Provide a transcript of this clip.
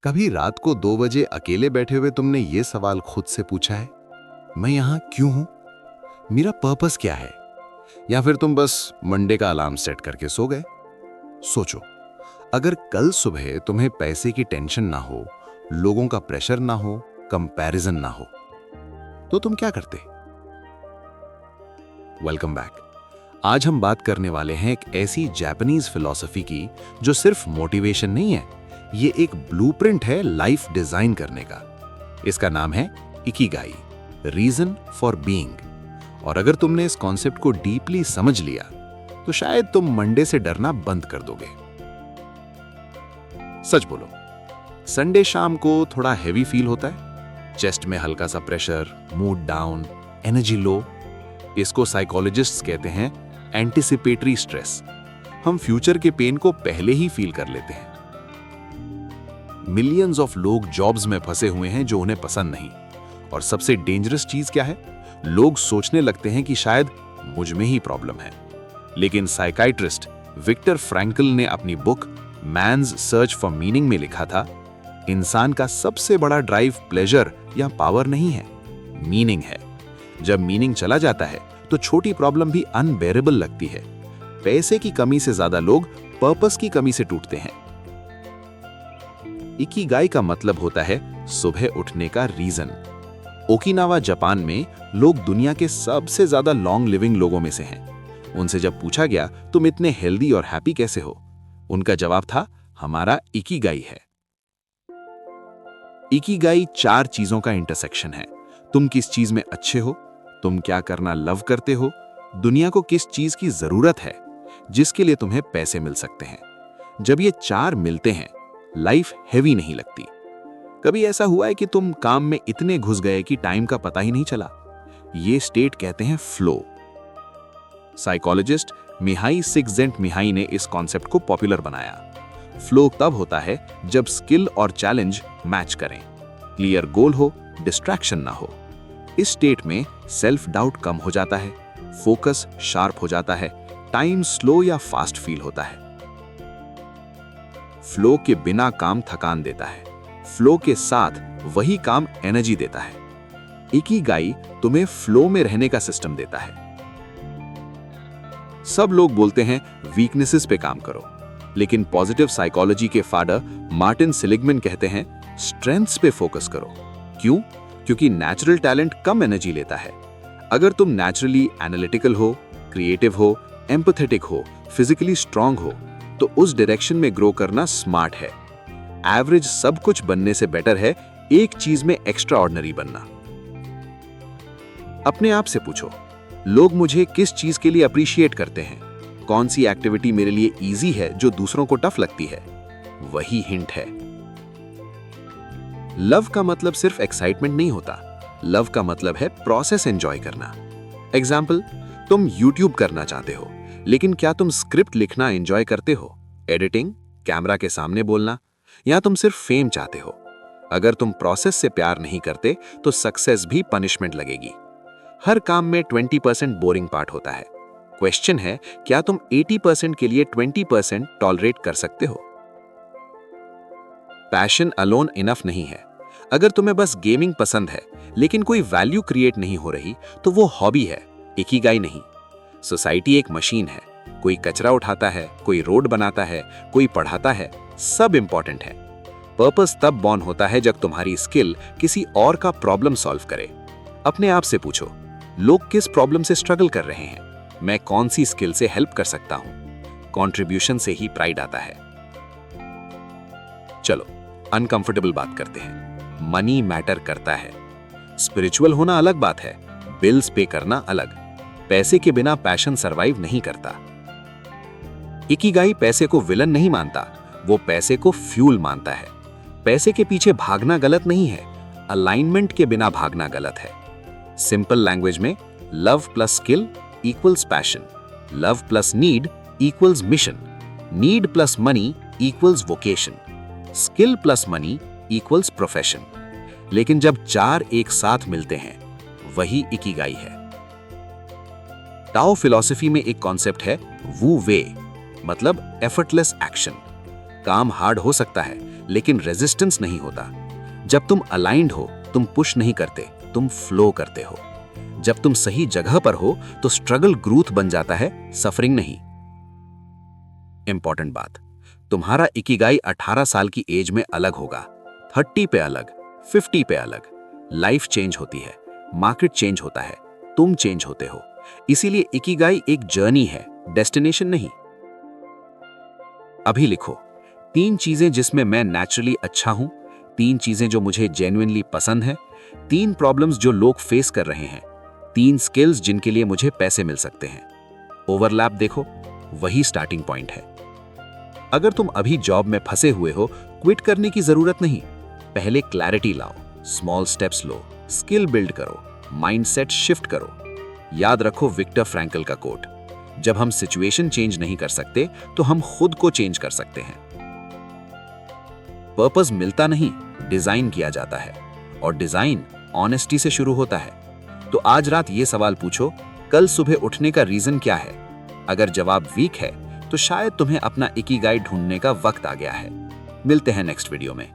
कभी रात को 2 बजे अकेले बैठे हुए तुमने ये सवाल खुद से पूछा है, मैं यहां क्यों हूं? मेरा पर्पस क्या है? या फिर तुम बस मंडे का अलार्म सेट करके सो गए? सोचो, अगर कल सुबह तुम्हें पैसे की टेंशन ना हो, लोगों का प्रेशर ना हो, कंपैरिजन ना हो, तो तुम क्या करते? Welcome back. आज हम बात करने वाले हैं एक ऐसी जापानीज फिलॉसफी की जो सिर्फ मोटिवेशन नहीं है, ये एक ब्लूप्रिंट है लाइफ डिजाइन करने का। इसका नाम है इकिगाई, रीजन फॉर बीइंग। और अगर तुमने इस कॉन्सेप्ट को डीपली समझ लिया तो शायद तुम मंडे से डरना बंद कर दोगे। सच बोलो, संडे शाम को थोड़ा हैवी फील होता है, चेस्ट में हल्का सा pressure, mood down, energy low. इसको साइकोलॉजिस्ट्स कहते हैं एंटिसिपेटरी स्ट्रेस। हम फ्यूचर के पेन को पहले ही फील कर लेते हैं। मिलियंस ऑफ लोग जॉब्स में फंसे हुए हैं जो उन्हें पसंद नहीं। और सबसे डेंजरस चीज क्या है? लोग सोचने लगते हैं कि शायद मुझ में ही प्रॉब्लम है। लेकिन साइकाइट्रिस्ट विक्टर फ्रैंकल ने अपनी book man's search for meaning में लिखा था, इंसान का सबसे बड़ा ड्राइव प्लेजर या पावर नहीं है, मीनिंग है। जब मीनिंग चला जाता है तो छोटी प्रॉब्लम भी अनबेरेबल लगती है। पैसे की कमी से ज्यादा लोग पर्पस की कमी से टूटते हैं। इकिगाई का मतलब होता है सुबह उठने का रीजन। ओकिनावा जापान में लोग दुनिया के सबसे ज्यादा लॉन्ग लिविंग लोगों में से हैं। उनसे जब पूछा गया तुम इतने हेल्दी और हैप्पी कैसे हो, उनका जवाब था हमारा इकिगाई है। इकिगाई 4 चीजों का इंटरसेक्शन है। तुम किस चीज में अच्छे हो, तुम क्या करना लव करते हो, दुनिया को किस चीज की जरूरत है, जिसके लिए तुम्हें पैसे मिल सकते हैं। जब ये 4 मिलते हैं, लाइफ हेवी नहीं लगती। कभी ऐसा हुआ है कि तुम काम में इतने घुस गए कि टाइम का पता ही नहीं चला? ये स्टेट कहते हैं फ्लो। साइकोलॉजिस्ट मिहाई सिक्सजेंटमिहाई ने इस कॉन्सेप्ट को पॉपुलर बनाया। फ्लो तब होता है जब स्किल और चैलेंज मैच करें, क्लियर गोल हो, डिस्ट्रैक्शन ना हो। इस स्टेट में सेल्फ डाउट कम हो जाता है, फोकस शार्प हो जाता है, टाइम स्लो या फास्ट फील होता है। फ्लो के बिना काम थकान देता है, फ्लो के साथ वही काम एनर्जी देता है। इकिगाई तुम्हें फ्लो में रहने का सिस्टम देता है। सब लोग बोलते हैं वीकनेसेस पे काम करो, लेकिन पॉजिटिव साइकोलॉजी के फादर मार्टिन सेलिगमैन कहते हैं स्ट्रेंथ्स पे फोकस करो। क्यों? क्योंकि नेचुरल टैलेंट कम एनर्जी लेता है। अगर तुम नेचुरली एनालिटिकल हो, क्रिएटिव हो, एम्पैथेटिक हो, फिजिकली स्ट्रांग हो, तो उस डायरेक्शन में ग्रो करना स्मार्ट है। एवरेज सब कुछ बनने से बेटर है एक चीज में एक्स्ट्रा ऑर्डिनरी बनना। अपने आप से पूछो, लोग मुझे किस चीज के लिए अप्रिशिएट करते हैं? कौन सी एक्टिविटी मेरे लिए इजी है जो दूसरों को टफ लगती है? वही हिंट है। लव का मतलब सिर्फ एक्साइटमेंट नहीं होता। लव का मतलब है प्रोसेस एंजॉय करना। एग्जाम्पल, तुम YouTube करना चाहते हो, लेकिन क्या तुम स्क्रिप्ट लिखना एंजॉय करते हो, एडिटिंग, कैमरा के सामने बोलना, या तुम सिर्फ फेम चाहते हो? अगर तुम प्रोसेस से प्यार नहीं करते तो सक्सेस भी पनिशमेंट लगेगी। हर काम में 20% बोरिंग पार्ट होता है। क्वेश्चन है, क्या तुम 80% के लिए 20% टॉलरेट कर सकते हो? पैशन अलोन इनफ नहीं है। अगर तुम्हें बस गेमिंग पसंद है लेकिन कोई वैल्यू क्रिएट नहीं हो रही, तो वो हॉबी है, इकिगाई नहीं। सोसाइटी एक मशीन है, कोई कचरा उठाता है, कोई रोड बनाता है, कोई पढ़ाता है, सब इंपॉर्टेंट है। पर्पस तब बॉर्न होता है जब तुम्हारी स्किल किसी और का प्रॉब्लम सॉल्व करे। अपने आप से पूछो, लोग किस प्रॉब्लम से स्ट्रगल कर रहे हैं? मैं कौन सी स्किल से हेल्प कर सकता हूं? कंट्रीब्यूशन से ही प्राइड आता है। चलो अनकंफर्टेबल बात करते हैं। मनी मैटर करता है। स्पिरिचुअल होना अलग बात है, बिल्स पे करना अलग। पैसे के बिना पैशन सरवाइव नहीं करता। इकिगाई पैसे को विलन नहीं मानता, वो पैसे को फ्यूल मानता है। पैसे के पीछे भागना गलत नहीं है, अलाइनमेंट के बिना भागना गलत है। सिंपल लैंग्वेज में, love plus skill equals passion, love plus need equals mission, need plus money equals vocation, skill plus money equals profession. लेकिन जब 4 एक साथ मिलते हैं, वही इकिगाई है। टाओ फिलॉसफी में एक कॉन्सेप्ट है वू वे, मतलब एफर्टलेस एक्शन। काम हार्ड हो सकता है, लेकिन रेजिस्टेंस नहीं होता। जब तुम अलाइंड हो, तुम पुश नहीं करते, तुम फ्लो करते हो। जब तुम सही जगह पर हो तो स्ट्रगल ग्रोथ बन जाता है, सफरिंग नहीं। इंपॉर्टेंट बात, तुम्हारा इकिगाई 18 साल की एज में अलग होगा, 30 पे अलग, 50 पे अलग। लाइफ चेंज होती है, मार्केट चेंज होता है, तुम चेंज होते हो। इसीलिए इकिगाई एक जर्नी है, डेस्टिनेशन नहीं। अभी लिखो 3 चीजें जिसमें मैं नेचुरली अच्छा हूं, 3 चीजें जो मुझे जेन्युइनली पसंद है, 3 प्रॉब्लम्स जो लोग फेस कर रहे हैं, 3 स्किल्स जिनके लिए मुझे पैसे मिल सकते हैं। ओवरलैप देखो, वही स्टार्टिंग पॉइंट है। अगर तुम अभी जॉब में फंसे हुए हो, क्विट करने की जरूरत नहीं। पहले क्लैरिटी लाओ, स्मॉल स्टेप्स लो, स्किल बिल्ड करो, माइंडसेट शिफ्ट करो। याद रखो विक्टर फ्रैंकल का कोट, जब हम सिचुएशन चेंज नहीं कर सकते तो हम खुद को चेंज कर सकते हैं। पर्पस मिलता नहीं, डिजाइन किया जाता है, और डिजाइन ऑनेस्टी से शुरू होता है। तो आज रात ये सवाल पूछो, कल सुबह उठने का रीजन क्या है? अगर जवाब वीक है तो शायद तुम्हें अपना इकिगाई ढूंढने का वक्त आ गया है। मिलते हैं नेक्स्ट वीडियो में।